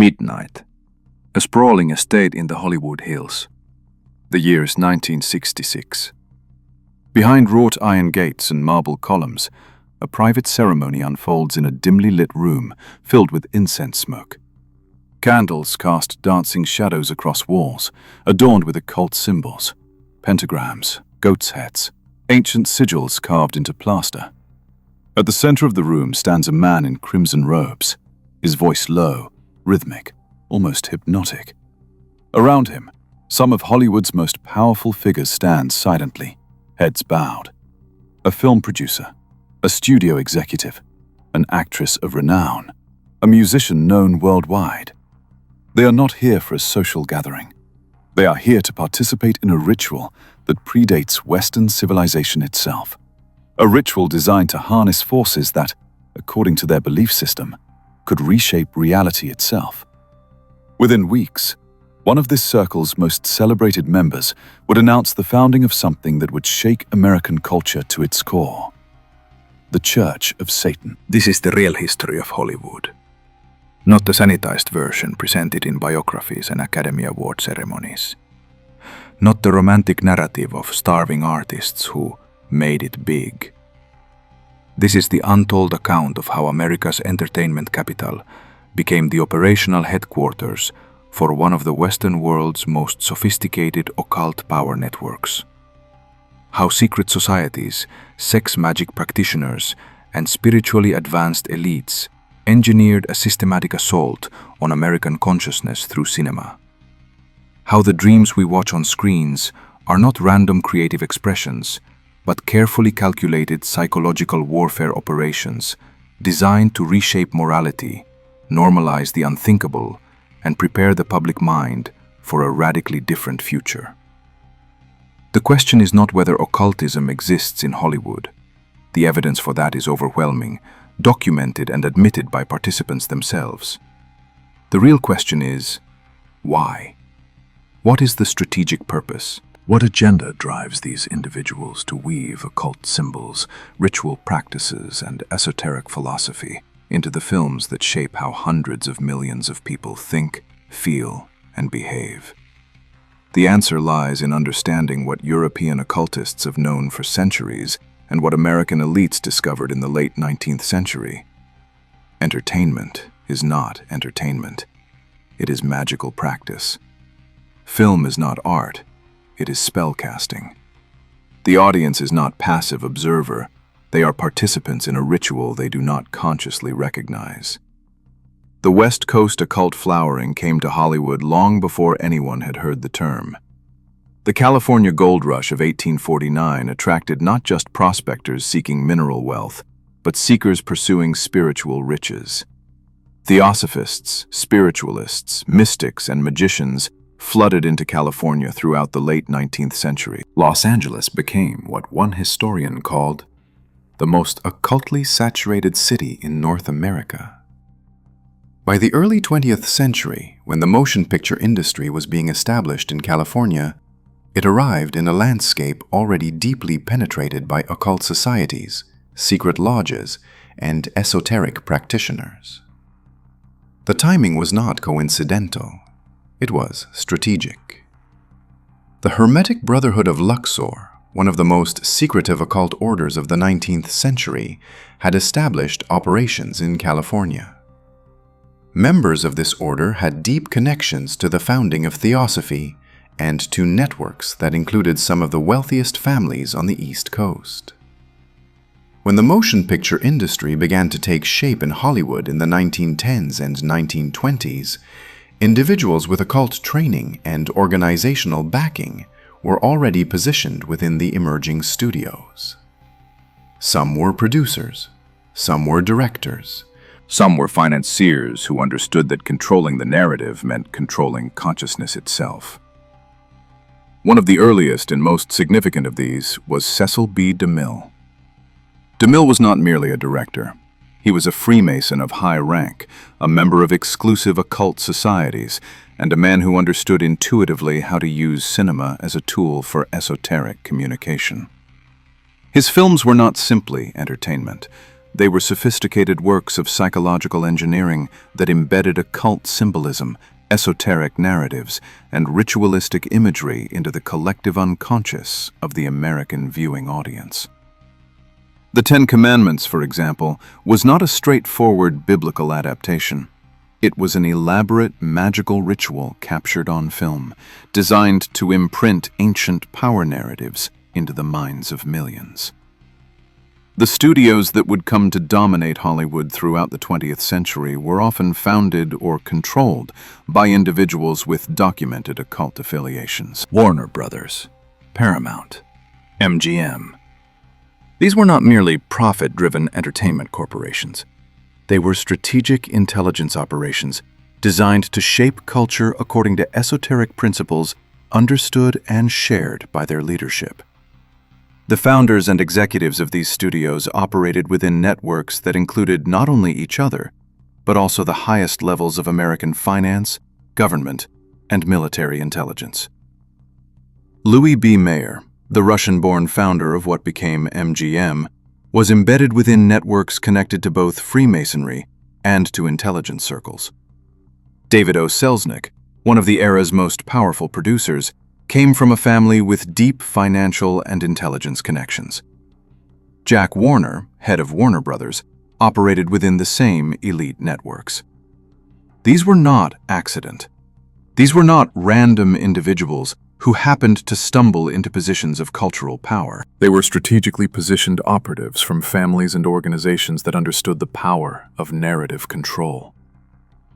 Midnight, a sprawling estate in the Hollywood Hills. The year is 1966. Behind wrought iron gates and marble columns, a private ceremony unfolds in a dimly lit room filled with incense smoke. Candles cast dancing shadows across walls, adorned with occult symbols, pentagrams, goats' heads, ancient sigils carved into plaster. At the center of the room stands a man in crimson robes, his voice low, rhythmic, almost hypnotic. Around him, some of Hollywood's most powerful figures stand silently, heads bowed. A film producer, a studio executive, an actress of renown, a musician known worldwide. They are not here for a social gathering. They are here to participate in a ritual that predates Western civilization itself. A ritual designed to harness forces that, according to their belief system, could reshape reality itself. Within weeks, one of this circle's most celebrated members would announce the founding of something that would shake American culture to its core: the Church of Satan. This is the real history of Hollywood, not the sanitized version presented in biographies and Academy Award ceremonies. Not the romantic narrative of starving artists who made it big. This is the untold account of how America's entertainment capital became the operational headquarters for one of the Western world's most sophisticated occult power networks. How secret societies, sex magic practitioners, and spiritually advanced elites engineered a systematic assault on American consciousness through cinema. How the dreams we watch on screens are not random creative expressions, but carefully calculated psychological warfare operations designed to reshape morality, normalize the unthinkable, and prepare the public mind for a radically different future. The question is not whether occultism exists in Hollywood. The evidence for that is overwhelming, documented and admitted by participants themselves. The real question is, why? What is the strategic purpose? What agenda drives these individuals to weave occult symbols, ritual practices, and esoteric philosophy into the films that shape how hundreds of millions of people think, feel, and behave? The answer lies in understanding what European occultists have known for centuries and what American elites discovered in the late 19th century. Entertainment is not entertainment. It is magical practice. Film is not art. It is spellcasting. The audience is not passive observer. They are participants in a ritual they do not consciously recognize. The West Coast occult flowering came to Hollywood long before anyone had heard the term. The California gold rush of 1849 attracted not just prospectors seeking mineral wealth, but seekers pursuing spiritual riches. Theosophists, spiritualists, mystics, and magicians flooded into California throughout the late 19th century. Los Angeles became what one historian called the most occultly saturated city in North America. By the early 20th century, when the motion picture industry was being established in California, it arrived in a landscape already deeply penetrated by occult societies, secret lodges, and esoteric practitioners. The timing was not coincidental. It was strategic. The Hermetic Brotherhood of Luxor, one of the most secretive occult orders of the 19th century, had established operations in California. Members of this order had deep connections to the founding of Theosophy and to networks that included some of the wealthiest families on the East Coast. When the motion picture industry began to take shape in Hollywood in the 1910s and 1920s, individuals with occult training and organizational backing were already positioned within the emerging studios. Some were producers, some were directors, some were financiers who understood that controlling the narrative meant controlling consciousness itself. One of the earliest and most significant of these was Cecil B. DeMille. DeMille was not merely a director. He was a Freemason of high rank, a member of exclusive occult societies, and a man who understood intuitively how to use cinema as a tool for esoteric communication. His films were not simply entertainment. They were sophisticated works of psychological engineering that embedded occult symbolism, esoteric narratives, and ritualistic imagery into the collective unconscious of the American viewing audience. The Ten Commandments, for example, was not a straightforward biblical adaptation. It was an elaborate magical ritual captured on film, designed to imprint ancient power narratives into the minds of millions. The studios that would come to dominate Hollywood throughout the 20th century were often founded or controlled by individuals with documented occult affiliations. Warner Brothers, Paramount, MGM. These were not merely profit-driven entertainment corporations. They were strategic intelligence operations designed to shape culture according to esoteric principles understood and shared by their leadership. The founders and executives of these studios operated within networks that included not only each other, but also the highest levels of American finance, government, and military intelligence. Louis B. Mayer, the Russian-born founder of what became MGM, was embedded within networks connected to both Freemasonry and to intelligence circles. David O. Selznick, one of the era's most powerful producers, came from a family with deep financial and intelligence connections. Jack Warner, head of Warner Brothers, operated within the same elite networks. These were not accident. These were not random individuals who happened to stumble into positions of cultural power. They were strategically positioned operatives from families and organizations that understood the power of narrative control.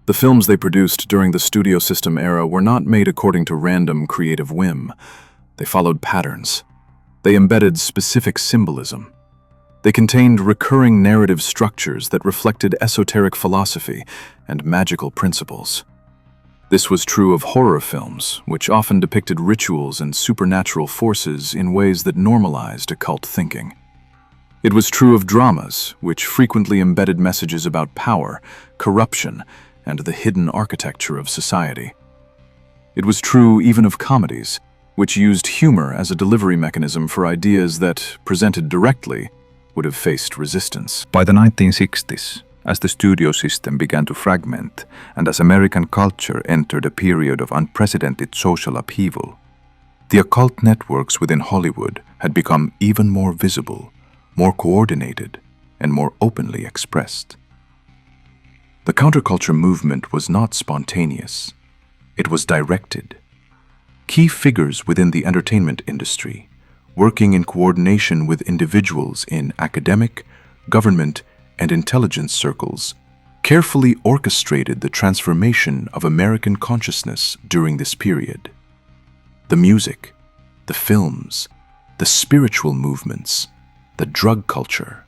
The films they produced during the studio system era were not made according to random creative whim. They followed patterns. They embedded specific symbolism. They contained recurring narrative structures that reflected esoteric philosophy and magical principles. This was true of horror films, which often depicted rituals and supernatural forces in ways that normalized occult thinking. It was true of dramas, which frequently embedded messages about power, corruption, and the hidden architecture of society. It was true even of comedies, which used humor as a delivery mechanism for ideas that, presented directly, would have faced resistance. By the 1960s, as the studio system began to fragment and as American culture entered a period of unprecedented social upheaval, the occult networks within Hollywood had become even more visible, more coordinated, and more openly expressed. The counterculture movement was not spontaneous. It was directed. Key figures within the entertainment industry, working in coordination with individuals in academic, government, and intelligence circles, carefully orchestrated the transformation of American consciousness during this period. The music, the films, the spiritual movements, the drug culture,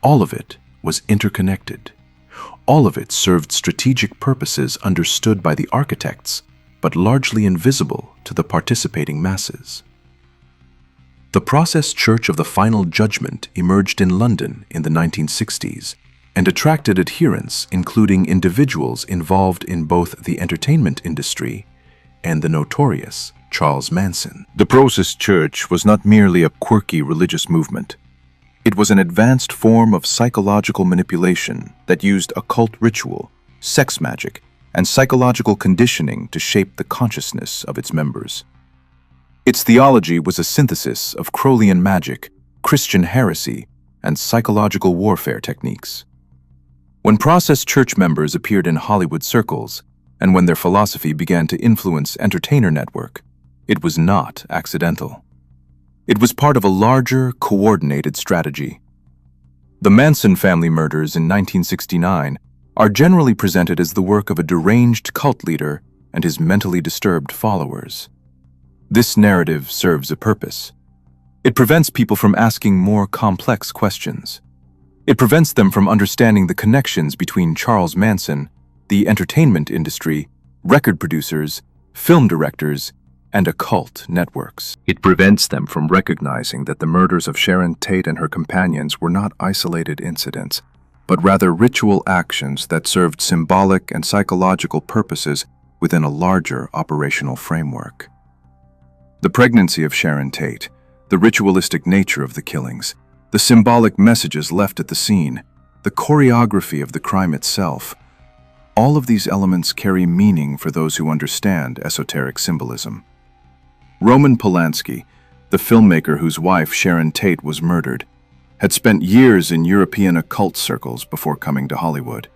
all of it was interconnected. All of it served strategic purposes understood by the architects, but largely invisible to the participating masses. The Process Church of the Final Judgment emerged in London in the 1960s and attracted adherents, including individuals involved in both the entertainment industry and the notorious Charles Manson. The Process Church was not merely a quirky religious movement. It was an advanced form of psychological manipulation that used occult ritual, sex magic, and psychological conditioning to shape the consciousness of its members. Its theology was a synthesis of Crowleyan magic, Christian heresy, and psychological warfare techniques. When Process Church members appeared in Hollywood circles, and when their philosophy began to influence entertainer network, it was not accidental. It was part of a larger, coordinated strategy. The Manson family murders in 1969 are generally presented as the work of a deranged cult leader and his mentally disturbed followers. This narrative serves a purpose. It prevents people from asking more complex questions. It prevents them from understanding the connections between Charles Manson, the entertainment industry, record producers, film directors, and occult networks. It prevents them from recognizing that the murders of Sharon Tate and her companions were not isolated incidents, but rather ritual actions that served symbolic and psychological purposes within a larger operational framework. The pregnancy of Sharon Tate, the ritualistic nature of the killings, The symbolic messages left at the scene, the choreography of the crime itself, all of these elements carry meaning for those who understand esoteric symbolism. Roman Polanski, the filmmaker whose wife Sharon Tate was murdered, had spent years in European occult circles before coming to Hollywood.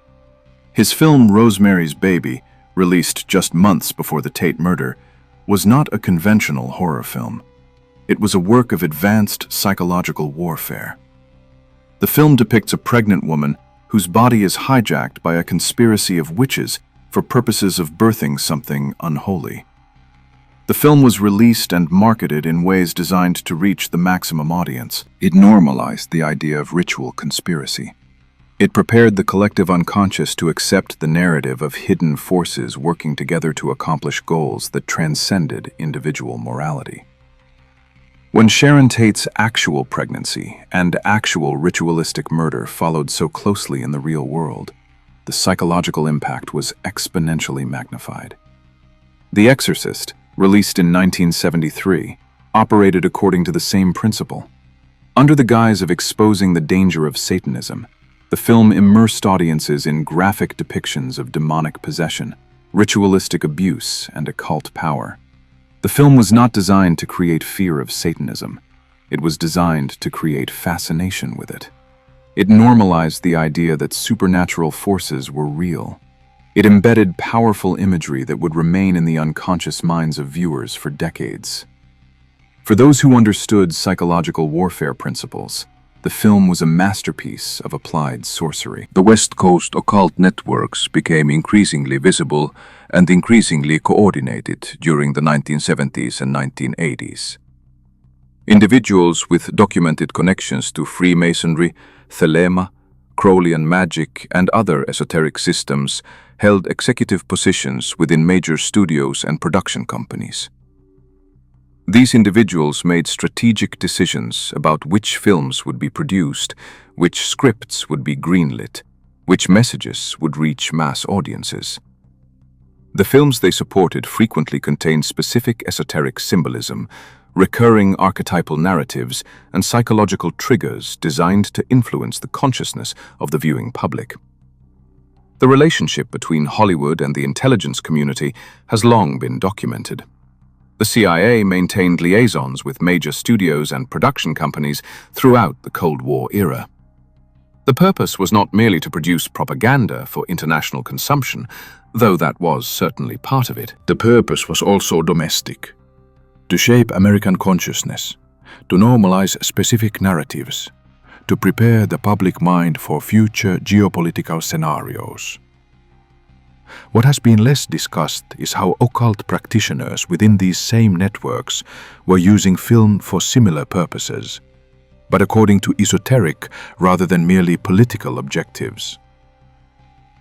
His film Rosemary's Baby, released just months before the Tate murder, was not a conventional horror film. It was a work of advanced psychological warfare. The film depicts a pregnant woman whose body is hijacked by a conspiracy of witches for purposes of birthing something unholy. The film was released and marketed in ways designed to reach the maximum audience. It normalized the idea of ritual conspiracy. It prepared the collective unconscious to accept the narrative of hidden forces working together to accomplish goals that transcended individual morality. When Sharon Tate's actual pregnancy and actual ritualistic murder followed so closely in the real world, the psychological impact was exponentially magnified. The Exorcist, released in 1973, operated according to the same principle. Under the guise of exposing the danger of Satanism, the film immersed audiences in graphic depictions of demonic possession, ritualistic abuse, and occult power. The film was not designed to create fear of Satanism. It was designed to create fascination with it. It normalized the idea that supernatural forces were real. It embedded powerful imagery that would remain in the unconscious minds of viewers for decades. For those who understood psychological warfare principles, the film was a masterpiece of applied sorcery. The West Coast occult networks became increasingly visible and increasingly coordinated during the 1970s and 1980s. Individuals with documented connections to Freemasonry, Thelema, Crowleyan Magick, and other esoteric systems held executive positions within major studios and production companies. These individuals made strategic decisions about which films would be produced, which scripts would be greenlit, which messages would reach mass audiences. The films they supported frequently contained specific esoteric symbolism, recurring archetypal narratives, and psychological triggers designed to influence the consciousness of the viewing public. The relationship between Hollywood and the intelligence community has long been documented. The CIA maintained liaisons with major studios and production companies throughout the Cold War era. The purpose was not merely to produce propaganda for international consumption, though that was certainly part of it. The purpose was also domestic, to shape American consciousness, to normalize specific narratives, to prepare the public mind for future geopolitical scenarios. What has been less discussed is how occult practitioners within these same networks were using film for similar purposes, but according to esoteric rather than merely political objectives.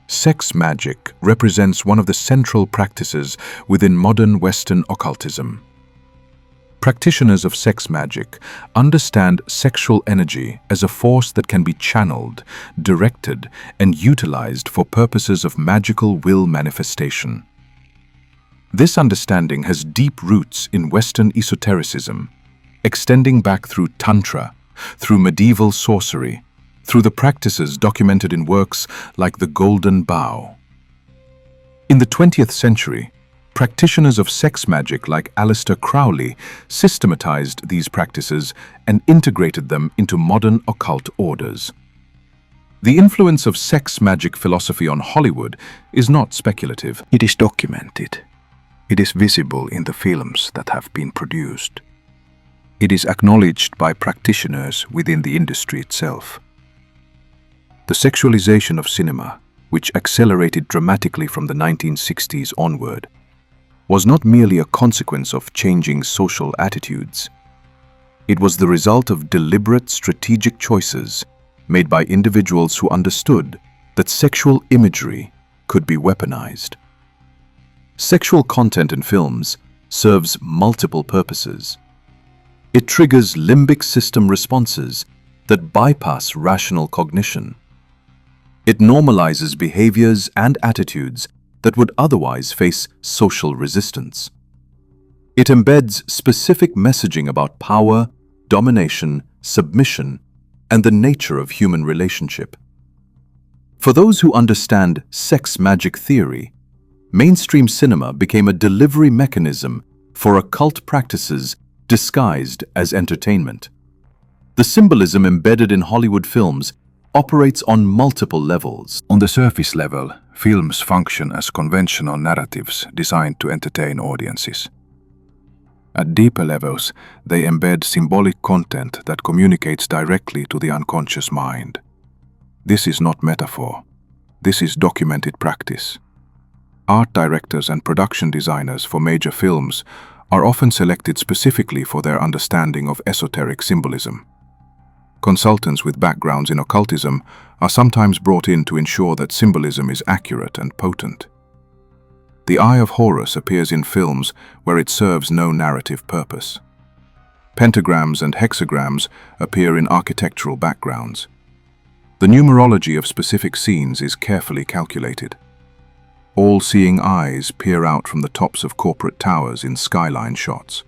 Sex magic represents one of the central practices within modern Western occultism. Practitioners of sex magic understand sexual energy as a force that can be channeled, directed, and utilized for purposes of magical will manifestation. This understanding has deep roots in Western esotericism, extending back through Tantra, through medieval sorcery, through the practices documented in works like the Golden Bough. In the 20th century, practitioners of sex magic like Aleister Crowley systematized these practices and integrated them into modern occult orders. The influence of sex magic philosophy on Hollywood is not speculative. It is documented. It is visible in the films that have been produced. It is acknowledged by practitioners within the industry itself. The sexualization of cinema, which accelerated dramatically from the 1960s onward, was not merely a consequence of changing social attitudes. It was the result of deliberate strategic choices made by individuals who understood that sexual imagery could be weaponized. Sexual content in films serves multiple purposes. It triggers limbic system responses that bypass rational cognition. It normalizes behaviors and attitudes that would otherwise face social resistance. It embeds specific messaging about power, domination, submission, and the nature of human relationship. For those who understand sex magic theory, mainstream cinema became a delivery mechanism for occult practices disguised as entertainment. The symbolism embedded in Hollywood films operates on multiple levels. On the surface level, films function as conventional narratives designed to entertain audiences. At deeper levels, they embed symbolic content that communicates directly to the unconscious mind. This is not metaphor. This is documented practice. Art directors and production designers for major films are often selected specifically for their understanding of esoteric symbolism. Consultants with backgrounds in occultism are sometimes brought in to ensure that symbolism is accurate and potent. The Eye of Horus appears in films where it serves no narrative purpose. Pentagrams and hexagrams appear in architectural backgrounds. The numerology of specific scenes is carefully calculated. All-seeing eyes peer out from the tops of corporate towers in skyline shots.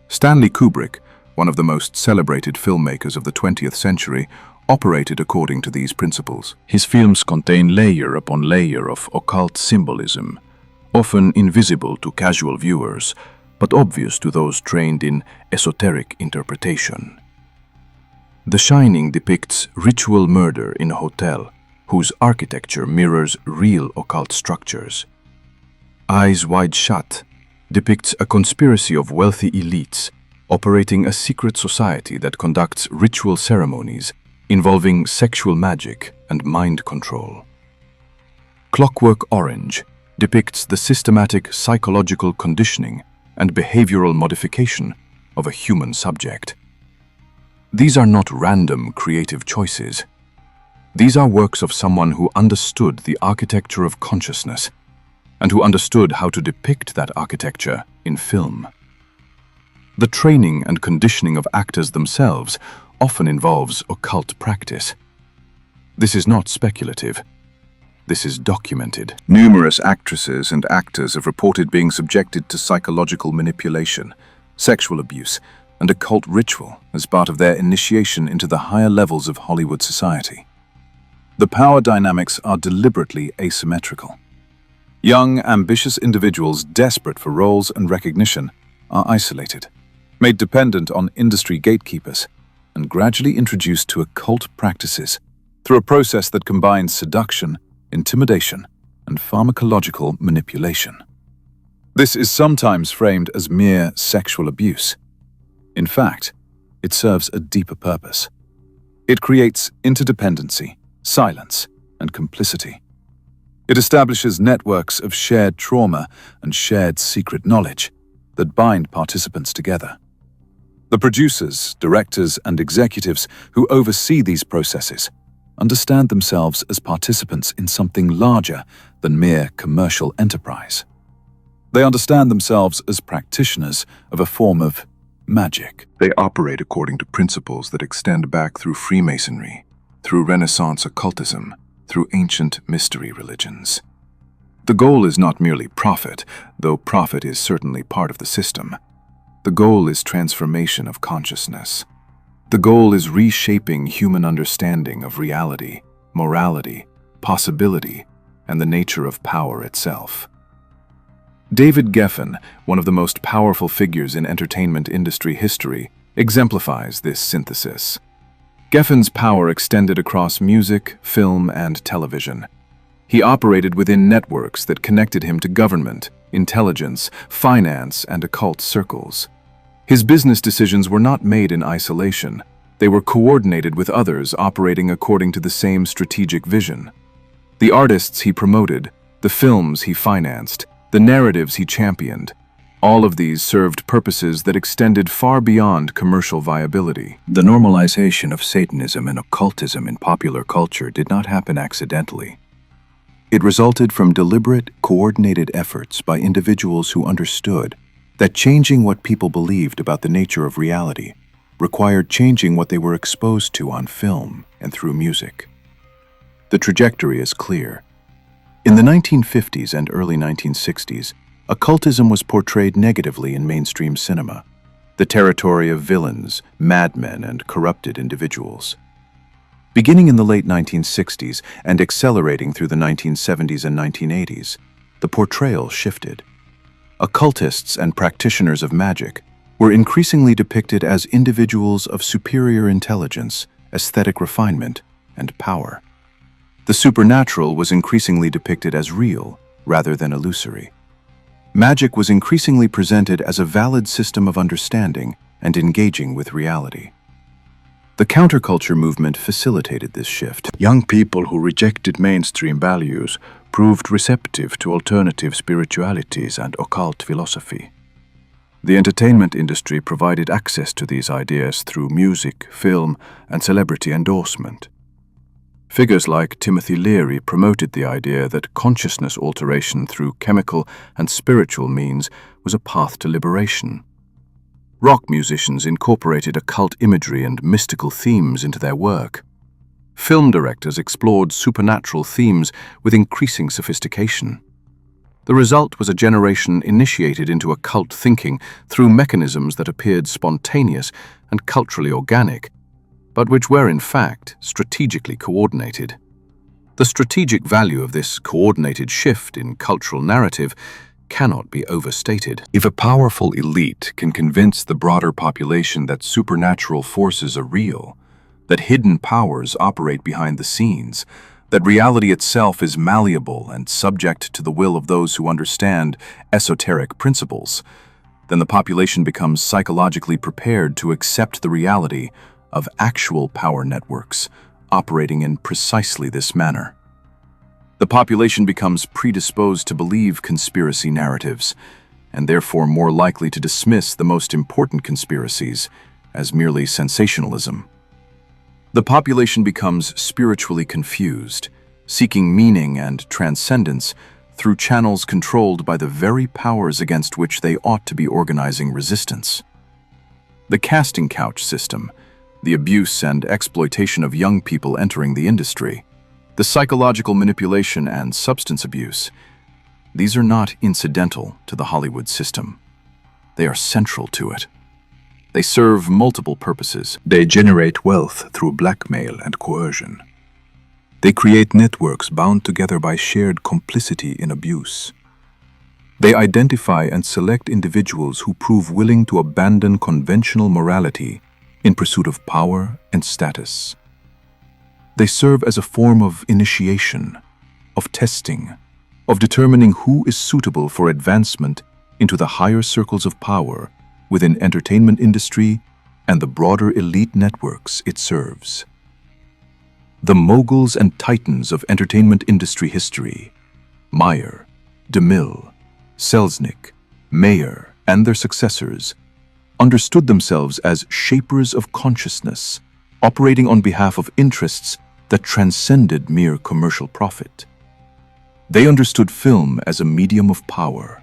Stanley Kubrick, one of the most celebrated filmmakers of the 20th century, operated according to these principles. His films contain layer upon layer of occult symbolism, often invisible to casual viewers, but obvious to those trained in esoteric interpretation. The Shining depicts ritual murder in a hotel, whose architecture mirrors real occult structures. Eyes Wide Shut depicts a conspiracy of wealthy elites operating a secret society that conducts ritual ceremonies involving sexual magic and mind control. Clockwork Orange depicts the systematic psychological conditioning and behavioral modification of a human subject. These are not random creative choices. These are works of someone who understood the architecture of consciousness and who understood how to depict that architecture in film. The training and conditioning of actors themselves often involves occult practice. This is not speculative. This is documented. Numerous actresses and actors have reported being subjected to psychological manipulation, sexual abuse, and occult ritual as part of their initiation into the higher levels of Hollywood society. The power dynamics are deliberately asymmetrical. Young, ambitious individuals desperate for roles and recognition are isolated, made dependent on industry gatekeepers, and gradually introduced to occult practices through a process that combines seduction, intimidation, and pharmacological manipulation. This is sometimes framed as mere sexual abuse. In fact, it serves a deeper purpose. It creates interdependency, silence, and complicity. It establishes networks of shared trauma and shared secret knowledge that bind participants together. The producers, directors, and executives who oversee these processes understand themselves as participants in something larger than mere commercial enterprise. They understand themselves as practitioners of a form of magic. They operate according to principles that extend back through Freemasonry, through Renaissance occultism, through ancient mystery religions. The goal is not merely profit, though profit is certainly part of the system. The goal is transformation of consciousness. The goal is reshaping human understanding of reality, morality, possibility, and the nature of power itself. David Geffen, one of the most powerful figures in entertainment industry history, exemplifies this synthesis. Geffen's power extended across music, film, and television. He operated within networks that connected him to government, intelligence, finance, and occult circles. His business decisions were not made in isolation. They were coordinated with others operating according to the same strategic vision. The artists he promoted, the films he financed, the narratives he championed, all of these served purposes that extended far beyond commercial viability. The normalization of Satanism and occultism in popular culture did not happen accidentally. It resulted from deliberate, coordinated efforts by individuals who understood that changing what people believed about the nature of reality required changing what they were exposed to on film and through music. The trajectory is clear. In the 1950s and early 1960s, occultism was portrayed negatively in mainstream cinema, the territory of villains, madmen, and corrupted individuals. Beginning in the late 1960s and accelerating through the 1970s and 1980s, the portrayal shifted. Occultists and practitioners of magic were increasingly depicted as individuals of superior intelligence, aesthetic refinement, and power. The supernatural was increasingly depicted as real rather than illusory. Magic was increasingly presented as a valid system of understanding and engaging with reality. The counterculture movement facilitated this shift. Young people who rejected mainstream values proved receptive to alternative spiritualities and occult philosophy. The entertainment industry provided access to these ideas through music, film, and celebrity endorsement. Figures like Timothy Leary promoted the idea that consciousness alteration through chemical and spiritual means was a path to liberation. Rock musicians incorporated occult imagery and mystical themes into their work. Film directors explored supernatural themes with increasing sophistication. The result was a generation initiated into occult thinking through mechanisms that appeared spontaneous and culturally organic, but which were in fact strategically coordinated. The strategic value of this coordinated shift in cultural narrative cannot be overstated. If a powerful elite can convince the broader population that supernatural forces are real, that hidden powers operate behind the scenes, that reality itself is malleable and subject to the will of those who understand esoteric principles, then the population becomes psychologically prepared to accept the reality of actual power networks operating in precisely this manner. The population becomes predisposed to believe conspiracy narratives, and therefore more likely to dismiss the most important conspiracies as merely sensationalism. The population becomes spiritually confused, seeking meaning and transcendence through channels controlled by the very powers against which they ought to be organizing resistance. The casting couch system, the abuse and exploitation of young people entering the industry, the psychological manipulation and substance abuse, these are not incidental to the Hollywood system. They are central to it. They serve multiple purposes. They generate wealth through blackmail and coercion. They create networks bound together by shared complicity in abuse. They identify and select individuals who prove willing to abandon conventional morality in pursuit of power and status. They serve as a form of initiation, of testing, of determining who is suitable for advancement into the higher circles of power within entertainment industry and the broader elite networks it serves. The Moguls and Titans of entertainment industry history, Meyer, DeMille, Selznick, Mayer, and their successors, understood themselves as shapers of consciousness, operating on behalf of interests that transcended mere commercial profit. They understood film as a medium of power.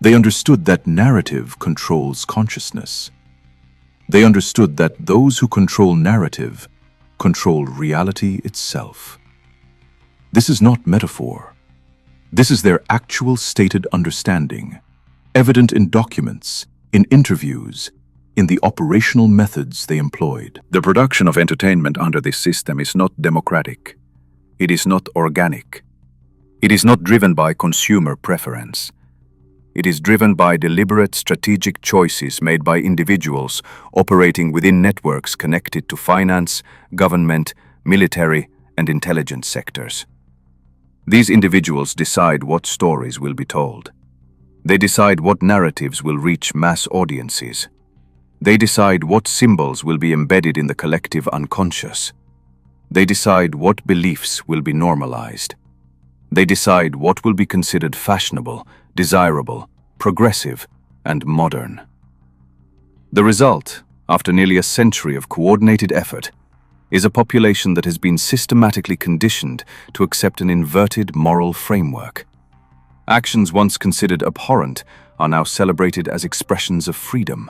They understood that narrative controls consciousness. They understood that those who control narrative control reality itself. This is not metaphor. This is their actual stated understanding, evident in documents, in interviews, in the operational methods they employed. The production of entertainment under this system is not democratic. It is not organic. It is not driven by consumer preference. It is driven by deliberate strategic choices made by individuals operating within networks connected to finance, government, military, and intelligence sectors. These individuals decide what stories will be told. They decide what narratives will reach mass audiences. They decide what symbols will be embedded in the collective unconscious. They decide what beliefs will be normalized. They decide what will be considered fashionable, desirable, progressive, and modern. The result, after nearly a century of coordinated effort, is a population that has been systematically conditioned to accept an inverted moral framework. Actions once considered abhorrent are now celebrated as expressions of freedom.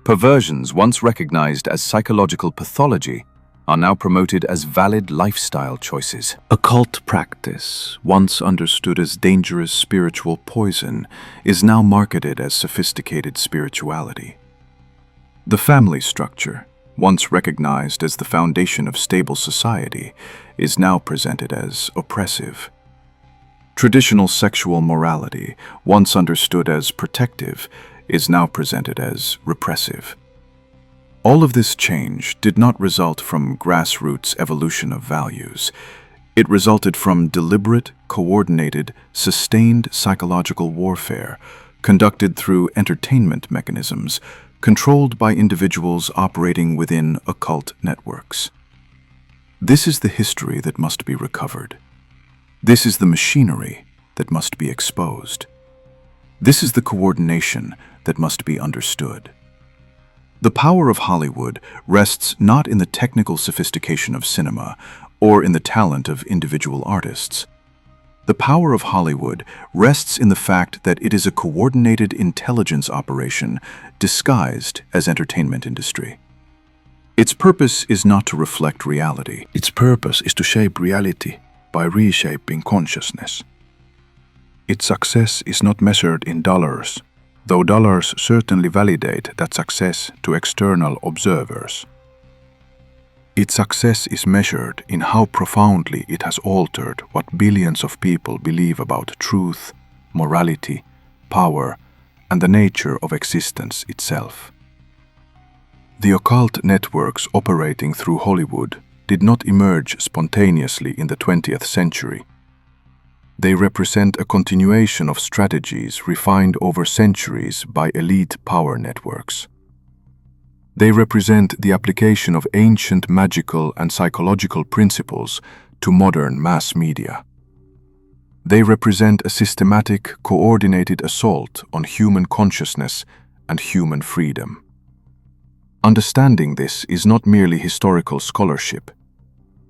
Perversions once recognized as psychological pathology are now promoted as valid lifestyle choices. Occult practice, once understood as dangerous spiritual poison, is now marketed as sophisticated spirituality. The family structure, once recognized as the foundation of stable society, is now presented as oppressive. Traditional sexual morality, once understood as protective, is now presented as repressive. All of this change did not result from grassroots evolution of values. It resulted from deliberate, coordinated, sustained psychological warfare conducted through entertainment mechanisms controlled by individuals operating within occult networks. This is the history that must be recovered. This is the machinery that must be exposed. This is the coordination that must be understood. The power of Hollywood rests not in the technical sophistication of cinema or in the talent of individual artists. The power of Hollywood rests in the fact that it is a coordinated intelligence operation disguised as entertainment industry. Its purpose is not to reflect reality. Its purpose is to shape reality by reshaping consciousness. Its success is not measured in dollars, though dollars certainly validate that success to external observers. Its success is measured in how profoundly it has altered what billions of people believe about truth, morality, power, and the nature of existence itself. The occult networks operating through Hollywood did not emerge spontaneously in the 20th century. They represent a continuation of strategies refined over centuries by elite power networks. They represent the application of ancient magical and psychological principles to modern mass media. They represent a systematic, coordinated assault on human consciousness and human freedom. Understanding this is not merely historical scholarship.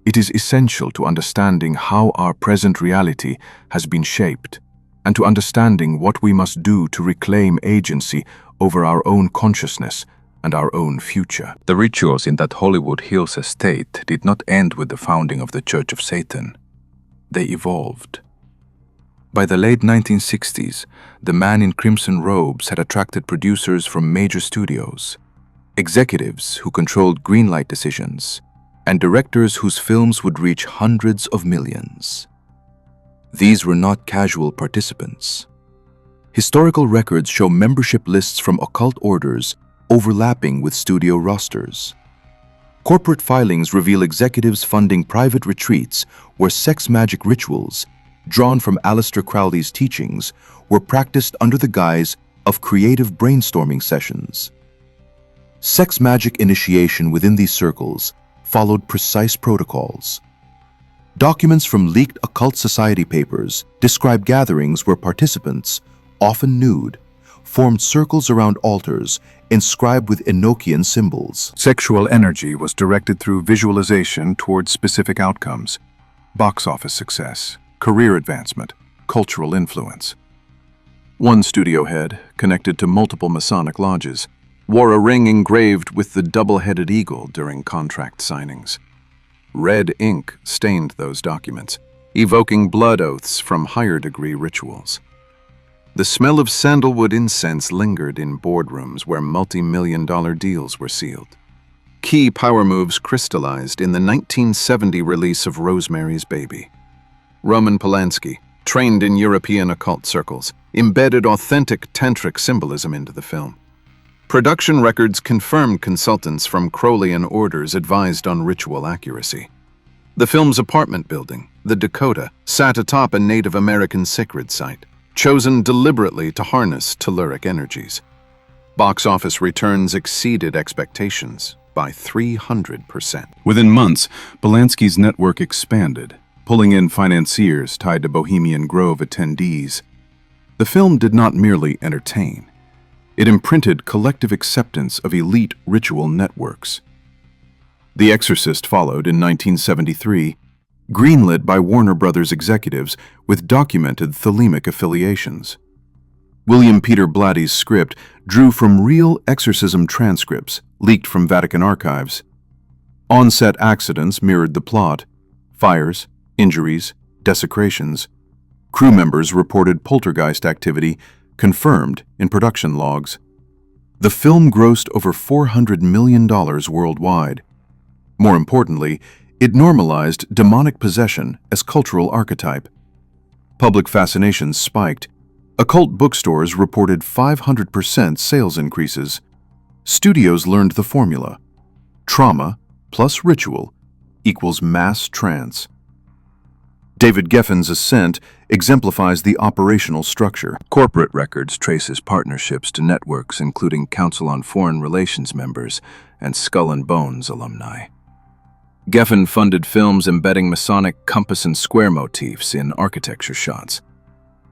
It is essential to understanding how our present reality has been shaped and to understanding what we must do to reclaim agency over our own consciousness and our own future. The rituals in that Hollywood Hills estate did not end with the founding of the Church of Satan. They evolved. By the late 1960s, the man in crimson robes had attracted producers from major studios, executives who controlled greenlight decisions, and directors whose films would reach hundreds of millions. These were not casual participants. Historical records show membership lists from occult orders overlapping with studio rosters. Corporate filings reveal executives funding private retreats where sex magic rituals, drawn from Aleister Crowley's teachings, were practiced under the guise of creative brainstorming sessions. Sex magic initiation within these circles followed precise protocols. Documents from leaked occult society papers describe gatherings where participants, often nude, formed circles around altars inscribed with Enochian symbols. Sexual energy was directed through visualization towards specific outcomes: box office success, career advancement, cultural influence. One studio head, connected to multiple Masonic lodges, wore a ring engraved with the double-headed eagle during contract signings. Red ink stained those documents, evoking blood oaths from higher-degree rituals. The smell of sandalwood incense lingered in boardrooms where multi-million-dollar deals were sealed. Key power moves crystallized in the 1970 release of Rosemary's Baby. Roman Polanski, trained in European occult circles, embedded authentic tantric symbolism into the film. Production records confirmed consultants from Crowleyan orders advised on ritual accuracy. The film's apartment building, the Dakota, sat atop a Native American sacred site, chosen deliberately to harness telluric energies. Box office returns exceeded expectations by 300%. Within months, Polanski's network expanded, pulling in financiers tied to Bohemian Grove attendees. The film did not merely entertain. It imprinted collective acceptance of elite ritual networks. The Exorcist followed in 1973, greenlit by Warner Brothers executives with documented thelemic affiliations. William Peter Blatty's script drew from real exorcism transcripts leaked from Vatican archives. On-set accidents mirrored the plot: fires, injuries, desecrations. Crew members reported poltergeist activity confirmed in production logs. The film grossed over $400 million worldwide. More importantly, it normalized demonic possession as cultural archetype. Public fascination spiked. Occult bookstores reported 500% sales increases. Studios learned the formula. Trauma plus ritual equals mass trance. David Geffen's Ascent exemplifies the operational structure. Corporate records traces partnerships to networks including Council on Foreign Relations members and Skull and Bones alumni. Geffen funded films embedding Masonic compass and square motifs in architecture shots.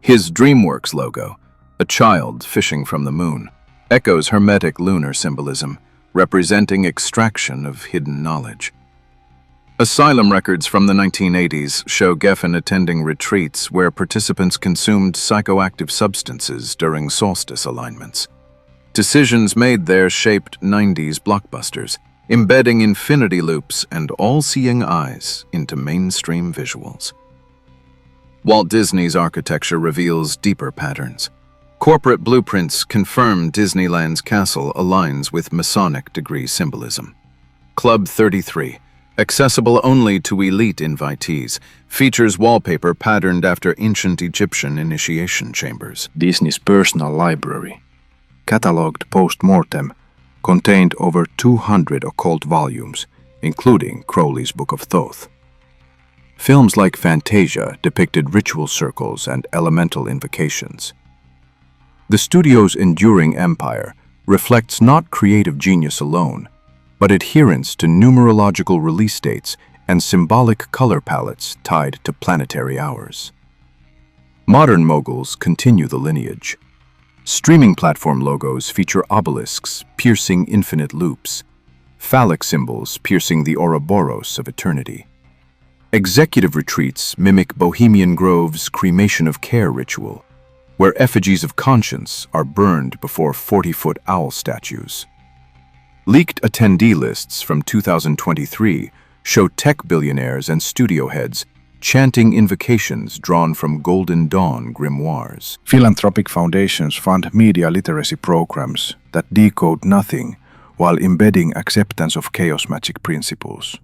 His DreamWorks logo, a child fishing from the moon, echoes Hermetic lunar symbolism, representing extraction of hidden knowledge. Asylum records from the 1980s show Geffen attending retreats where participants consumed psychoactive substances during solstice alignments. Decisions made there shaped 90s blockbusters, embedding infinity loops and all-seeing eyes into mainstream visuals. Walt Disney's architecture reveals deeper patterns. Corporate blueprints confirm Disneyland's castle aligns with Masonic degree symbolism. Club 33, accessible only to elite invitees, features wallpaper patterned after ancient Egyptian initiation chambers. Disney's personal library, catalogued post-mortem, contained over 200 occult volumes, including Crowley's Book of Thoth. Films like Fantasia depicted ritual circles and elemental invocations. The studio's enduring empire reflects not creative genius alone, but adherence to numerological release dates and symbolic color palettes tied to planetary hours. Modern Moguls continue the lineage. Streaming platform logos feature obelisks piercing infinite loops, phallic symbols piercing the Ouroboros of eternity. Executive retreats mimic Bohemian Grove's cremation of care ritual, where effigies of conscience are burned before 40-foot owl statues. Leaked attendee lists from 2023 show tech billionaires and studio heads chanting invocations drawn from Golden Dawn grimoires. Philanthropic foundations fund media literacy programs that decode nothing while embedding acceptance of chaos magic principles.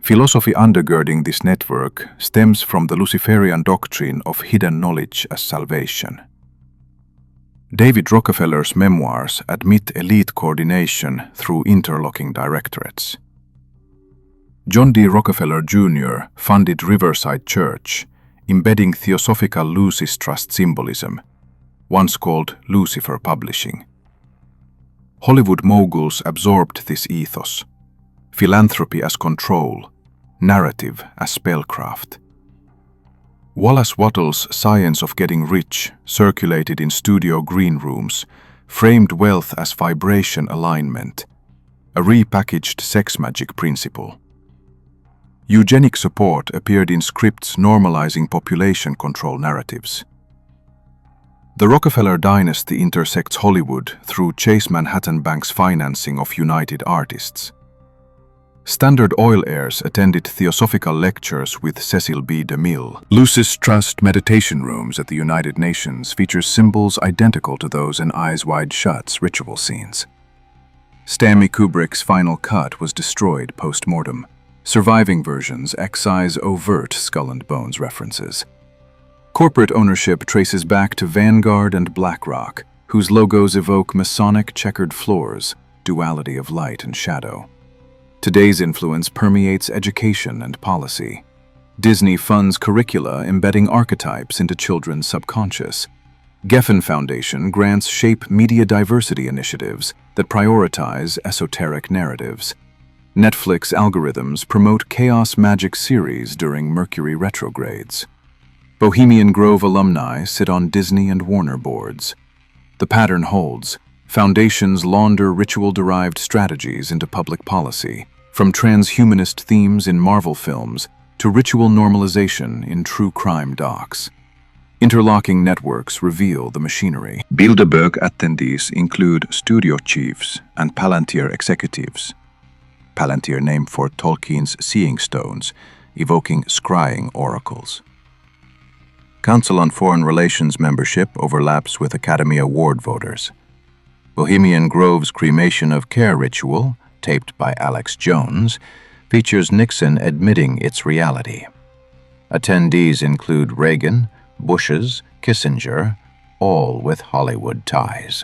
Philosophy undergirding this network stems from the Luciferian doctrine of hidden knowledge as salvation. David Rockefeller's memoirs admit elite coordination through interlocking directorates. John D. Rockefeller Jr. funded Riverside Church, embedding Theosophical Lucis Trust symbolism, once called Lucifer Publishing. Hollywood moguls absorbed this ethos, philanthropy as control, narrative as spellcraft. Wallace Wattles' Science of Getting Rich, circulated in studio green rooms, framed wealth as vibration alignment, a repackaged sex magic principle. Eugenic support appeared in scripts normalizing population control narratives. The Rockefeller dynasty intersects Hollywood through Chase Manhattan Bank's financing of United Artists. Standard Oil heirs attended theosophical lectures with Cecil B. DeMille. Lucis Trust meditation rooms at the United Nations feature symbols identical to those in Eyes Wide Shut's ritual scenes. Stanley Kubrick's Final Cut was destroyed post-mortem. Surviving versions excise overt Skull and Bones references. Corporate ownership traces back to Vanguard and BlackRock, whose logos evoke Masonic checkered floors, duality of light and shadow. Today's influence permeates education and policy. Disney funds curricula embedding archetypes into children's subconscious. Geffen Foundation grants shape media diversity initiatives that prioritize esoteric narratives. Netflix algorithms promote chaos magic series during Mercury retrogrades. Bohemian Grove alumni sit on Disney and Warner boards. The pattern holds. Foundations launder ritual-derived strategies into public policy, from transhumanist themes in Marvel films to ritual normalization in true crime docs. Interlocking networks reveal the machinery. Bilderberg attendees include studio chiefs and Palantir executives. Palantir named for Tolkien's Seeing Stones, evoking scrying oracles. Council on Foreign Relations membership overlaps with Academy Award voters. Bohemian Grove's cremation of care ritual, taped by Alex Jones, features Nixon admitting its reality. Attendees include Reagan, Bush's, Kissinger, all with Hollywood ties.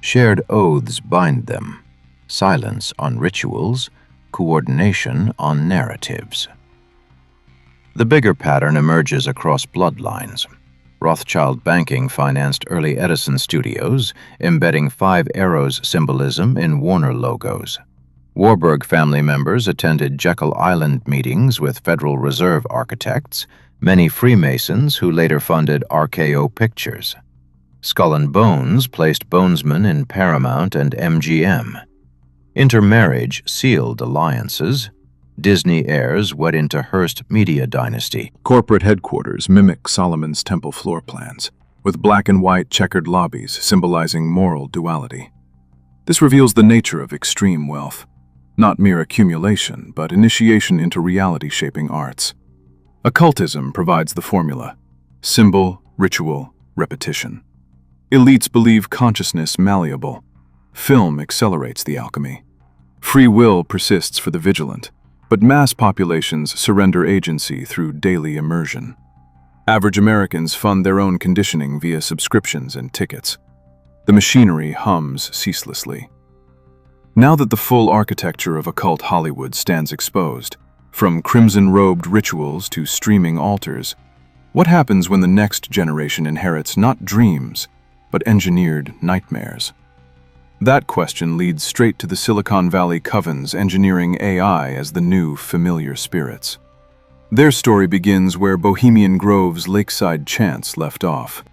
Shared oaths bind them: silence on rituals, coordination on narratives. The bigger pattern emerges across bloodlines. Rothschild banking financed early Edison studios, embedding 5 Arrows symbolism in Warner logos. Warburg family members attended Jekyll Island meetings with Federal Reserve architects, many Freemasons who later funded RKO Pictures. Skull and Bones placed Bonesman in Paramount and MGM. Intermarriage sealed alliances. Disney heirs wed into Hearst Media Dynasty. Corporate headquarters mimic Solomon's Temple floor plans, with black and white checkered lobbies symbolizing moral duality. This reveals the nature of extreme wealth, not mere accumulation, but initiation into reality-shaping arts. Occultism provides the formula: symbol, ritual, repetition. Elites believe consciousness malleable. Film accelerates the alchemy. Free will persists for the vigilant, but mass populations surrender agency through daily immersion. Average Americans fund their own conditioning via subscriptions and tickets. The machinery hums ceaselessly. Now that the full architecture of occult Hollywood stands exposed, from crimson-robed rituals to streaming altars, what happens when the next generation inherits not dreams, but engineered nightmares? That question leads straight to the Silicon Valley covens engineering AI as the new familiar spirits. Their story begins where Bohemian Grove's lakeside chants left off.